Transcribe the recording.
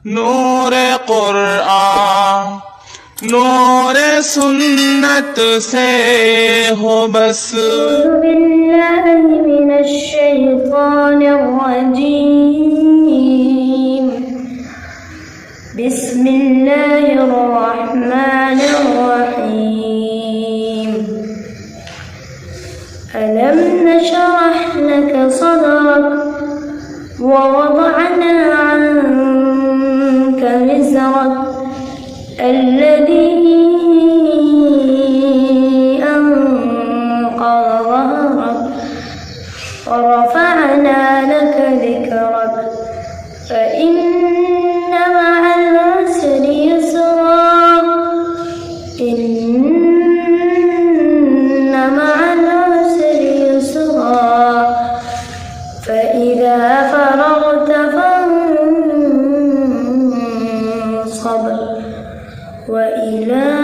नूर कुरान नूर सुन्नत से हो बस। बिल्लाहि मिनश शैतानिर रजीम। बिस्मिल्लाहिर रहमानिर रहीम। ألم نشرح لك صدرك ووضعنا عنك وزرك الذي أنقض ظهرك ورفعنا لك ذكرك فإن مع العسر يسرا إن مع العسر يسرا فإذا فرغت فانصب وإلى